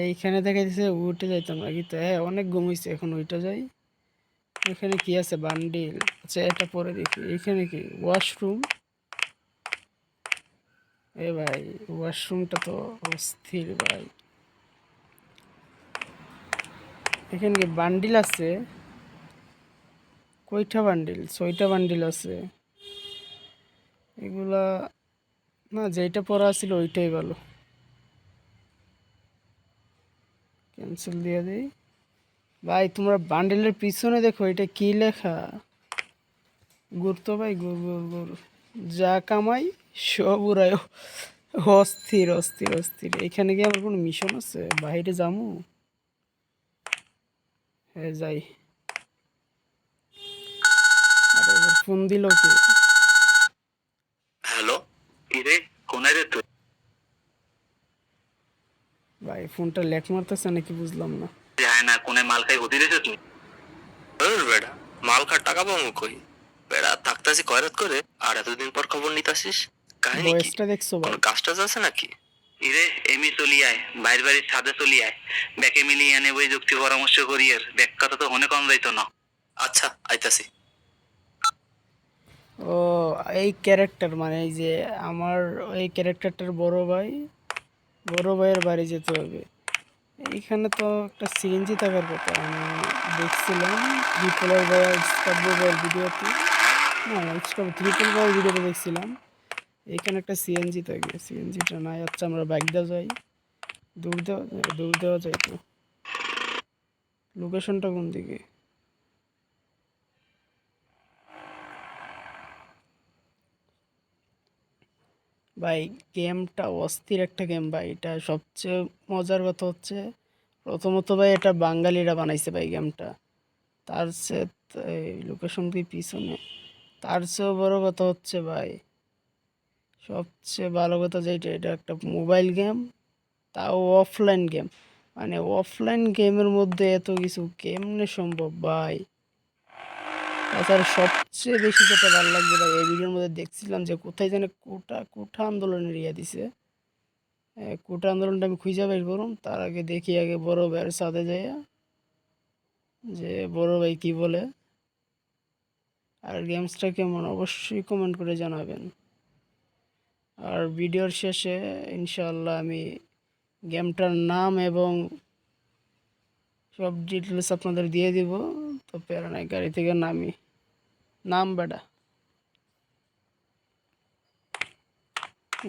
এইখানে দেখা যাচ্ছে উঠে যাইতাম নাকি তো। হ্যাঁ, অনেক ঘুমাইছে, এখন উঠে যাই। এখানে কি আছে? বান্ডিল। আচ্ছা, এটা পরে দেখি। এখানে কি? ওয়াশরুম। এ ভাই, ওয়াশরুমটা তো অস্থির ভাই। এখানে কি বান্ডিল আছে? কয়টা বান্ডিল? 6টা বান্ডিল আছে। এগুলা না, যেটা পড়া ছিল ওইটাই ভালো। ক্যান্সেল দিয়ে দিই। ভাই তোমরা বান্ডিলের পিছনে দেখো, এটা কি লেখা? গুরতো ভাই, গুর গুর গুর। যা কামাই সব উড়ায়। অস্থির অস্থির অস্থির। এখানে কি আমার কোনো মিশন আছে? বাইরে যামু? হ্যাঁ, যাই। আরে এবার ফোন দিল কে? হ্যালো, কিরে কোনায় রে তুই? ভাই ফোনটা ল্যাক মারতেছে নাকি বুঝলাম না। যায় না, কোনায় মাল খাই হতি রেছে তুই? বেড়া, মাল খার টাকা পাবো কই? বেড়া থাকতাছি কয়রাত করে, আর এতদিন পর খবর নিতাসিস? কাহিনী কি? বয়েসটা দেখছো কোনো ভাই? কাজ টাজ আছে নাকি? ইরে এমি চলি আয়, বাইর বাড়ির ছাদে চলি আয়। ব্যাকে মিলিয়ে আনে বই যুক্তি পরামর্শ করিয়ের ব্যাক কথা তো হনে কম যাইতো না। আচ্ছা, আইতাছি। ও, এই ক্যারেক্টার মানে এই যে আমার এই ক্যারেক্টারটার বড় ভাইয়ের বাড়ি যেতে হবে। এইখানে তো একটা সিএনজি থাকার কথা। আমি দেখছিলাম ত্রিপলার ভাইয়ের স্কাব্য ভাইয়ের ভিডিওতে। না না, স্কাব্য ত্রিপল ভাইয়ের ভিডিওতে দেখছিলাম এইখানে একটা সিএনজি থাকে। সিএনজিটা নাই। আচ্ছা, আমরা বাইক দিয়ে যাই। দৌড় দেওয়া যায় তো। লোকেশনটা কোন দিকে? ভাই গেমটা অস্থির একটা গেম ভাই। এটা সবচেয়ে মজার কথা হচ্ছে, প্রথমত ভাই এটা বাঙালিরা বানাইছে ভাই গেমটা। তার চেয়ে এই লোকেশন দিয়ে পিছনে, তার চেয়েও বড় কথা হচ্ছে ভাই, সবচেয়ে ভালো কথা যেটা, এটা একটা মোবাইল গেম, তাও অফলাইন গেম। মানে অফলাইন গেমের মধ্যে এত কিছু কেমনে সম্ভব ভাই? তাছাড়া সবচেয়ে বেশি যেটা ভালো লাগছে ভাই, এই ভিডিওর মধ্যে দেখছিলাম যে কোথায় যেন কোটা কোঠা আন্দোলনের ইয়ে দিছে। কোটা আন্দোলনটা আমি খুঁজে বের করুন, তার আগে দেখি আগে বড় ভাইয়ের সাথে যাই যে বড় ভাই কি বলে। আর গেমসটা কেমন অবশ্যই কমেন্ট করে জানাবেন। আর ভিডিওর শেষে ইনশাআল্লাহ আমি গেমটার নাম এবং সব ডিটেলস আপনাদের দিয়ে দিব। তো প্যারা নাই, গাড়ি থেকে নাম বেটা।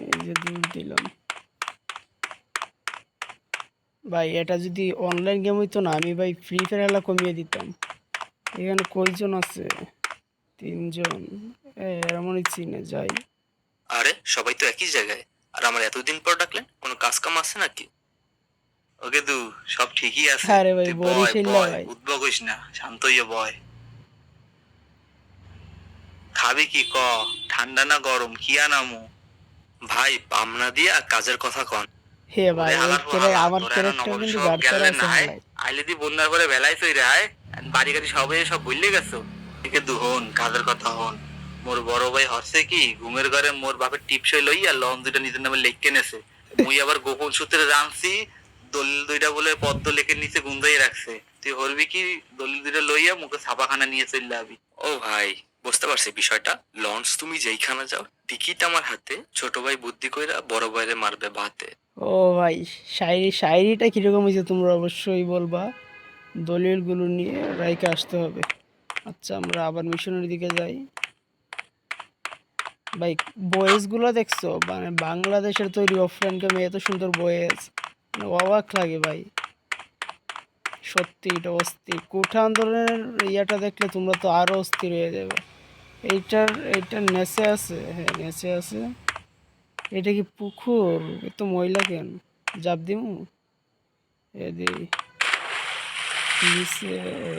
এই যে দূর দিলাম। ভাই এটা যদি অনলাইন গেম হইতো না, আমি ভাই ফ্রি ফায়ার খেলা কমিয়ে দিতাম। এখানে কয়জন আছে? 3জন। এমনই চিনে যাই। আরে সবাই তো একই জায়গায়, আর আমার এতদিন পর ডাকলেন, কোনো কাজ কাম আছে নাকি? ওকে দু, সব ঠিকই আছে। আরে ভাই তুই বয় বরিশাল্লা বয়, ভাই। উদ্ভব হইস না, শান্ত হইয়া বয়। খাবি কি ক? ঠান্ডা না গরম কি আনামু? ভাই পামনা দিয়া কাজের কথা কন। হে ওরে ভাই, হালার হালা, আমার তোরা এনো ক্যারেক্টার নবাব কিন্তু সব বারতারা গেলে আছে নাই। হালাই। আইলে দি বন্যার করে বেলায় চই রায়। বাড়ি গাড়ি সবে সব ভুললে গেছো। একে দু হন, কাজের কথা হন। মোর বড় ভাই হচ্ছে কি, ঘুমের ঘরে মোর বাপের টিপসই লইয়া লন দুইটা নিজের নামে লেখকে নেছে। মুই আবার গোপন সূত্রে জানছি, দলিল দুইটা বলে পদ্ম লেখের নিচে গুন্দাই রাখছে। তুই হরবি কি, দলিল দুইটা লইয়া মুখে ছাপাখানা নিয়ে চলে আবি। ও ভাই, বুঝতে পারছি বিষয়টা। লঞ্চ তুমি যেইখানে যাও, টিকিট আমার হাতে, ছোট ভাই বুদ্ধি কইরা বড় ভাইরে মারবে ভাতে। ও ভাই, শায়রিটা কিরকম হয়েছে তোমরা অবশ্যই বলবা। দলিলগুলো নিয়ে রাইকে আসতে হবে। আচ্ছা, আমরা আবার মিশনের দিকে যাই। ভাই বয়েসগুলো দেখছো? মানে বাংলাদেশের তৈরি অফলাইন গেমে এত সুন্দর বয়েস, মানে অবাক লাগে ভাই। সত্যি এটা অস্থির। কোঠা আন্দোলনের ইয়াটা দেখলে তোমরা তো আরো অস্থির হয়ে যাবে। এইটার নেচে আছে। হ্যাঁ, নেচে আছে। এটা কি পুকুর? এ তো ময়লা কেন? জাপ দিমু? এ দি নিচে,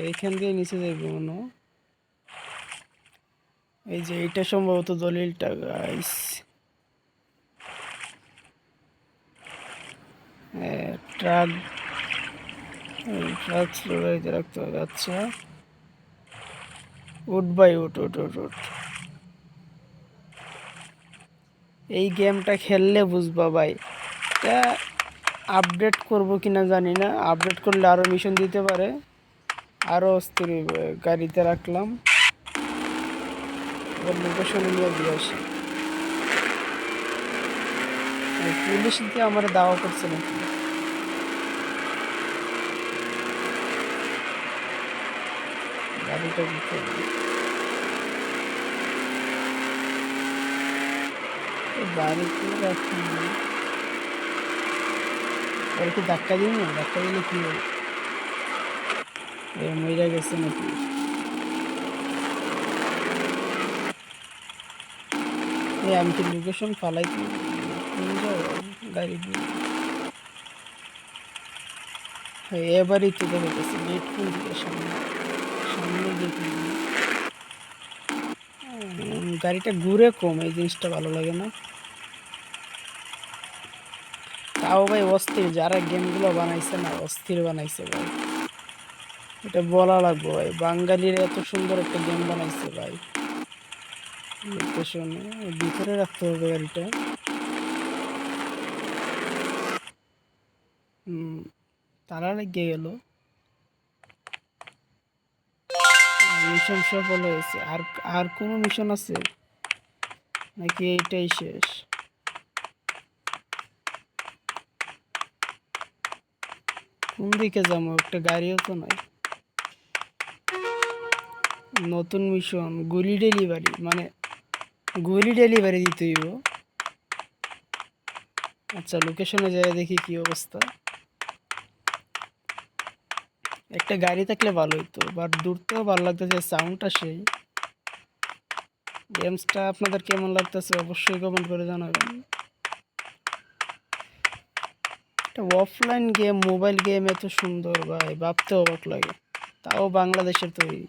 এইখান দিয়ে নিচে যাইব মনে হয়। এই যে এইটা সম্ভবত দলিলটা গাইস। ট্রাক ট্রাক স্লো গাড়িতে রাখতে হবে। আচ্ছা, উঠ ভাই, উঠ উঠ উঠ উঠ। এই গেমটা খেললে বুঝবা ভাই। এটা আপডেট করব কিনা জানি না, আপডেট করলে আরও মিশন দিতে পারে, আরও অস্থির হইবে। গাড়িতে রাখলাম, এবার লোকেশনে নিয়ে দিয়ে আসি। এই পুলিশ দিয়ে আমার দাওয়া করছে নাকি? গাড়িটা দিতে বাড়িতে রাখি, আর কি ধাক্কা দিই না, ধাক্কা দিলে কি হবে? মইরা গেছে নাকি? আমি কি লোকেশন ফালাই গাড়ি দিয়ে? এবারই তো দেখা গেছে গেট কোন দিকে, সামনে সামনে গেট। গাড়িটা ঘুরে কম, এই জিনিসটা ভালো লাগে না। তাও ভাই অস্থির, যারা গেমগুলো বানাইছে না অস্থির বানাইছে ভাই, এটা বলা লাগবে ভাই। বাঙালির এত সুন্দর একটা গেম বানাইছে ভাই। লোকেশনে ভিতরে রাখতে হবে গাড়িটা। তারা লেগে গেল, মিশন সফল হয়েছে। আর আর কোনো মিশন আছে নাকি এইটাই শেষ? কোন দিকে যাবো? একটা গাড়িও তো নাই। নতুন মিশন গুলি ডেলিভারি, মানে গুলি ডেলিভারি দিতে হইব। আচ্ছা লোকেশনে যাই দেখি কি অবস্থা। একটা গাড়ি থাকলে ভালো হইতো, বাট দূর থেকেও ভালো লাগতেছে, সাউন্ডটা সেই। গেমসটা আপনাদের কেমন লাগতেছে অবশ্যই কমেন্ট করে জানাবেন। একটা অফলাইন গেম, মোবাইল গেম এত সুন্দর ভাই, ভাবতে অবাক লাগে। তাও বাংলাদেশের তৈরি।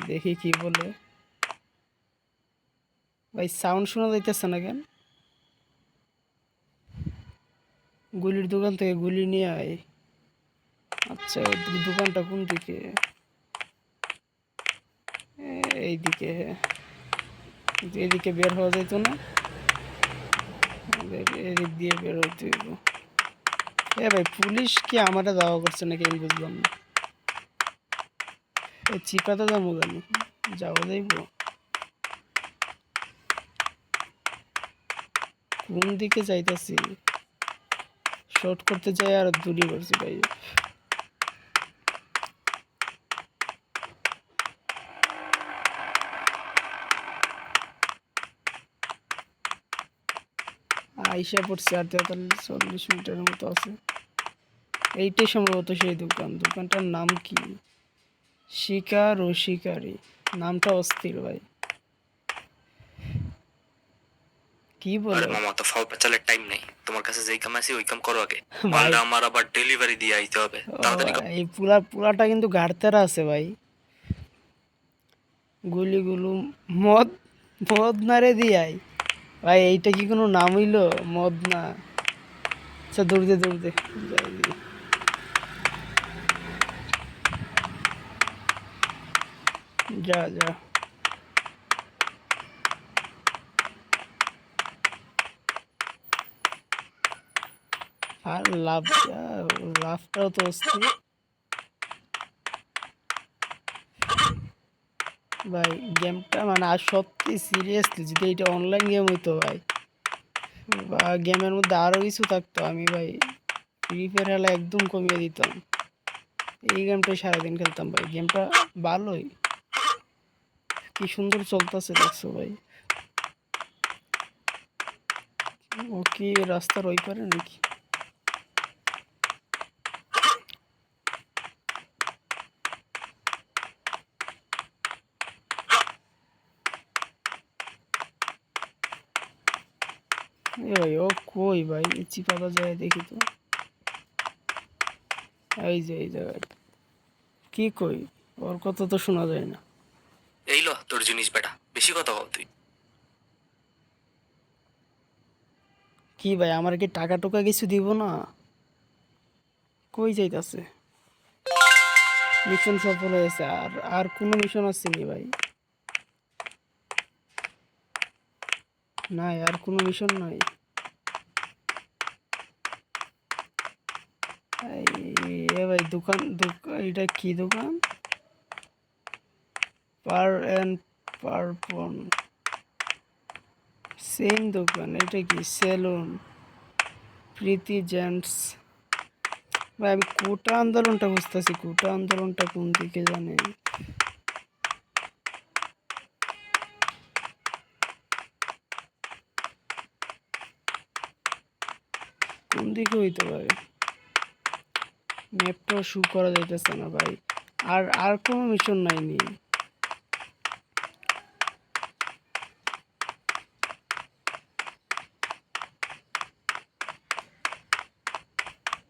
দেখি কি বলে ভাই। সাউন্ড শোনা যাইতেছে না কেন? গুলির দোকান থেকে গুলি নিয়ে আয়। আচ্ছা দোকানটা কোন দিকে? এইদিকে। এদিকে বের হওয়া যেত না, এদিক দিয়ে বের হইতে হইব। ভাই পুলিশ কি আমারে দাওয়া করছে নাকি আমি বুঝলাম না। চিপাতে যাবো জানি, যাওয়া যাইব কোন দিকে যাইতাছি? শর্ট করতে যাই আর দূরে করছি ভাই। আইসা পড়ছে, আর 43 মিনিটের মতো আছে। এইটাই সম্ভবত সেই দোকান। দোকানটার নাম কি? শিকার ও শিকারি, নামটা অস্থির ভাই। কি বলে মামা তো ফাও পেচালের টাইম নেই, তোমার কাছে যেই কাম আছে ওই কাম করো আগে। ভাই? মালটা আমার আবার ডেলিভারি দিয়ে আইতে হবে, তাড়াতাড়ি করো। এই পুলাটা কিন্তু ঘাটতেরা আছে ভাই। গুলিগুলো মদ, মদ নারে দিয়াই ভাই। এইটা কি কোনো নাম হইলো? মদ না। আচ্ছা দৌড়তে দৌড়তে যাই দিই। যা যা। আর লাভটাও তো অস্থির ভাই। গেমটা মানে আর সত্যি সিরিয়াসলি যদি এটা অনলাইন গেম হইতো ভাই, বা গেমের মধ্যে আরও কিছু থাকতো, আমি ভাই ফ্রি ফায়ার খেলা একদম কমিয়ে দিতাম। এই গেমটাই সারাদিন খেলতাম ভাই। গেমটা ভালোই, কি সুন্দর চলতেছে দেখছো ভাই। ও কি রাস্তার ওই পারে নাকি? ভাই ও কই ভাই? চিপাতা যায় দেখি তো। এই যে এই জায়গায়। কি কই? ওর কথা তো শোনা যায় না। এই লো তোর জিনিস বেটা, বেশি কথা বল তুই। কি ভাই আমার কি টাকা টুকা কিছু দিব না? কই যাইতাছে? মিশন সফল হয়েছে। আর আর কোনো মিশন আসেনি ভাই? নাই আর কোনো মিশন নাই। এ ভাই দোকান এটা কি দোকান? পার অ্যান্ড পারপন সেম দোকান। এটা কি সেলুন? প্রীতি জেন্টস। ভাই আমি কোটা আন্দোলনটা বুঝতেছি, কোটা আন্দোলনটা কোন দিকে জানে? কোন দিকে হইতে পারে? ম্যাপটাও শু করা যাইতেছে না ভাই। আর কোনো মিশন নাইনি।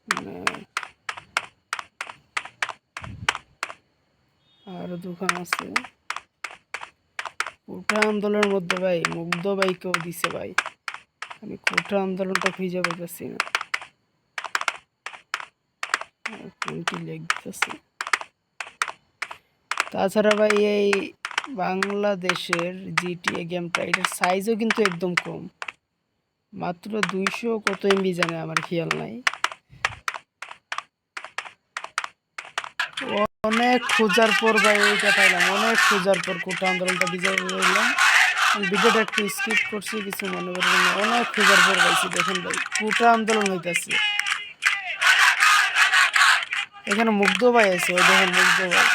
মানে আর দোকান আছে কোটা আন্দোলনের মধ্যে ভাই, মুগ্ধ ভাইকেও দিছে ভাই। আমি কোটা আন্দোলনটা খুঁজে পাইতেছি না, কোনটি লিখতেছে। তাছাড়া ভাই এই বাংলাদেশের জিটিএ গেমটা, এটার সাইজও কিন্তু একদম কম, মাত্র 200 কত এমবি জানে, আমার খেয়াল নাই। অনেক খোঁজার পর ভাই এইটা পাইলাম, অনেক খোঁজার পর কোটা আন্দোলনটা বিজয় করলাম। ভিডিওটা একটু স্কিপ করছি, কিছু মনে করবেন না, অনেক খোঁজার পর পাইছি। দেখেন ভাই কোটা আন্দোলন হইতেছে, এখানে মুগ্ধ ভাই আছে, ওই দেখেন মুগ্ধ ভাই।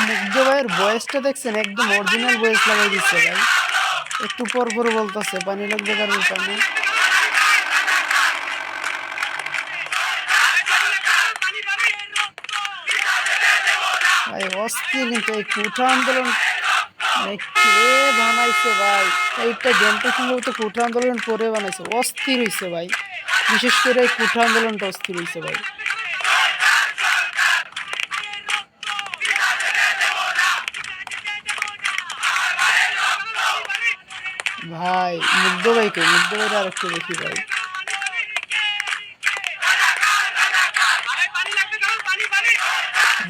মুগ্ধ ভাইয়ের বয়সটা দেখছেন, একদম অরিজিনাল বয়স লাগাই দিচ্ছে ভাই। একটু পর পর বলতেছে পানি লাগবে, কারণ পানি। ভাই অস্থির কিন্তু এই কোঠা আন্দোলন, মানে কে বানাইছে ভাই? এইটা গেমটা সম্ভবত কোঠা আন্দোলন পরে বানাইছে, অস্থির হইছে ভাই। বিশেষ করে এই কোঠা আন্দোলনটা অস্থির হইছে ভাই। ভাই মুগ্ধ ভাইকে, মুগ্ধ ভাইটা আর একটু দেখি ভাই।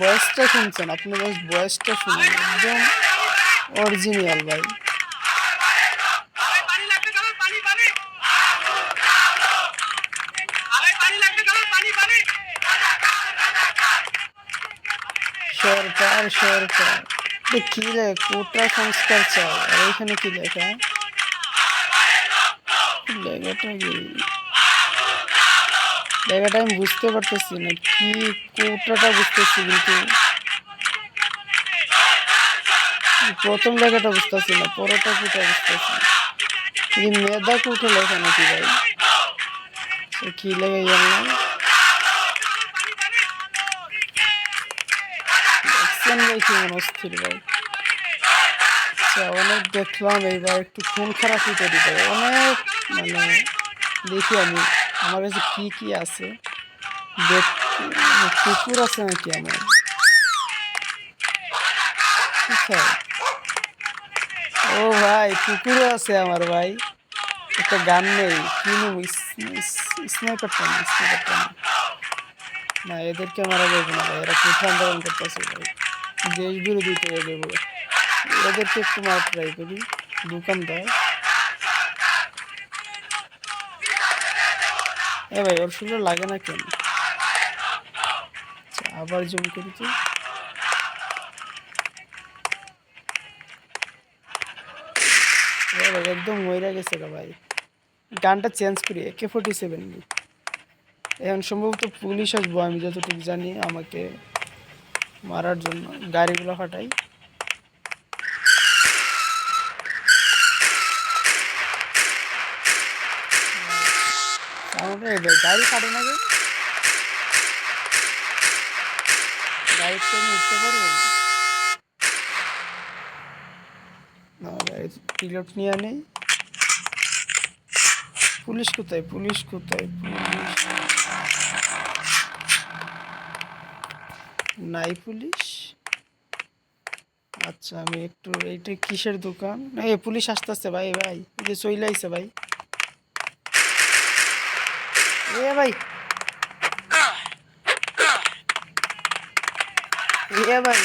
বয়সটা শুনছেন আপনি? বয়সটা শুনুন, একদম অরিজিনাল ভাই। সরকার সরকার কি রে, কোটা সংস্কার চাও, আর এখানে কি লেখা? লেখাটা কি? লেখাটা আমি বুঝতে পারতেছি না কি, কোটাটা বুঝতেছি কিন্তু প্রথম লেখাটা বুঝতেছি না, পরেরটা কোটা বুঝতেছি। এই মেধা কোটা লেখা নাকি ভাই? কি লেখা জানলাম, দেখছেন ভাই কেমন অস্থির ভাই। অনেক দেখলাম, এইবার একটু খুন খারাপই করি ভাই, অনেক মানে দেখি আমি আমার কাছে কি কি আছে। কুকুর আছে নাকি আমার? ও ভাই কুকুরও আছে আমার ভাই। একটা গান নেই, কি নেব? স্নাইপারটা না, স্নাইপারটা না, না এদেরকে মারা যাবে না ভাই, এরা কোঠা আন্দোলন করতেছে ভাই, দেশ বিরোধী তো এদের। এদেরকে একটু মারা ট্রাই করি। দোকানদার, এ ভাই ওর সুন্দর লাগে না কেন? আচ্ছা, আবার জুম করি তো। ভাই একদম মইরা গেছে গা ভাই। গানটা চেঞ্জ করি, AK-47 নি। এখন সম্ভবত পুলিশ আসবো, আমি যতটুকু জানি, আমাকে মারার জন্য। গাড়িগুলো ফাটাই। গাড়ি ফাটে না কেন? গাড়ির তো আমি উঠতে পারবো না, গাড়ির পিলট নিয়ে নেই। পুলিশ কোথায়, পুলিশ কোথায়? পুলিশ নাই, পুলিশ। আচ্ছা আমি একটু, এইটা কিসের দোকান? এই পুলিশ আসতেছে ভাই, ভাই এই যে চলে আইছে ভাই। এ ভাই, এ ভাই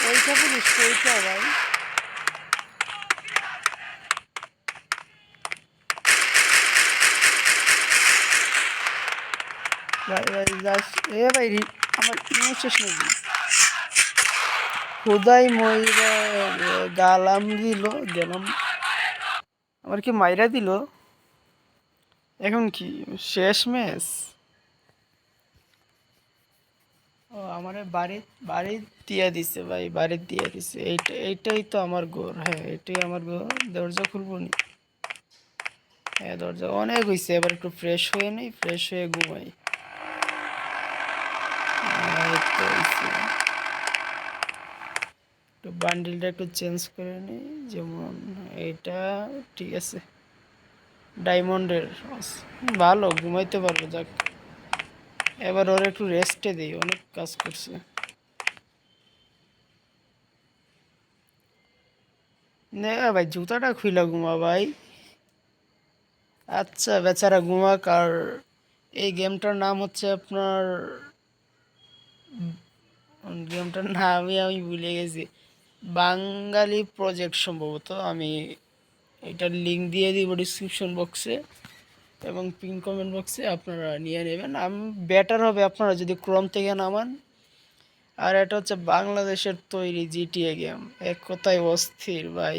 ওইটা পুলিশ, ওইটা ভাই। ভাই ভাই যাস এ ভাই আমার ইমো শেষ নাকি খুদাই ময়রা গালাম দিল গেলাম আমার কি মাইরা দিল এখন কি শেষ ম্যাচ ও আমার বাড়ি দিয়ে দিছে ভাই বাড়ি দিয়ে দিছে এইটাই তো আমার গোর হ্যাঁ এটাই আমার গোর দরজা খুলবো নি হ্যাঁ দরজা অনেক হয়েছে এবার একটু ফ্রেশ হয়ে নেই ফ্রেশ হয়ে ঘুমাই এই তো হইছে। একটু বান্ডিলটা একটু চেঞ্জ করে নিই যেমন এটা ঠিক আছে ডায়মন্ডের ভালো ঘুমাইতে পারবো যাক এবার ওর একটু রেস্টে দিই অনেক কাজ করছে নে ভাই জুতাটা খুইলা ঘুমা ভাই আচ্ছা বেচারা ঘুমাক আর এই গেমটার নাম হচ্ছে আপনার গেমটার নামই আমি ভুলে গেছি বাঙালি প্রজেক্ট সম্ভবত আমি এটার লিঙ্ক দিয়ে দিব ডিসক্রিপশন বক্সে এবং পিন কমেন্ট বক্সে আপনারা নিয়ে নেবেন আমি বেটার হবে আপনারা যদি ক্রোম থেকে নামান আর এটা হচ্ছে বাংলাদেশের তৈরি জিটিএ গেম এক কথায় অস্থির ভাই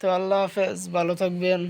তো আল্লাহ হাফেজ ভালো থাকবেন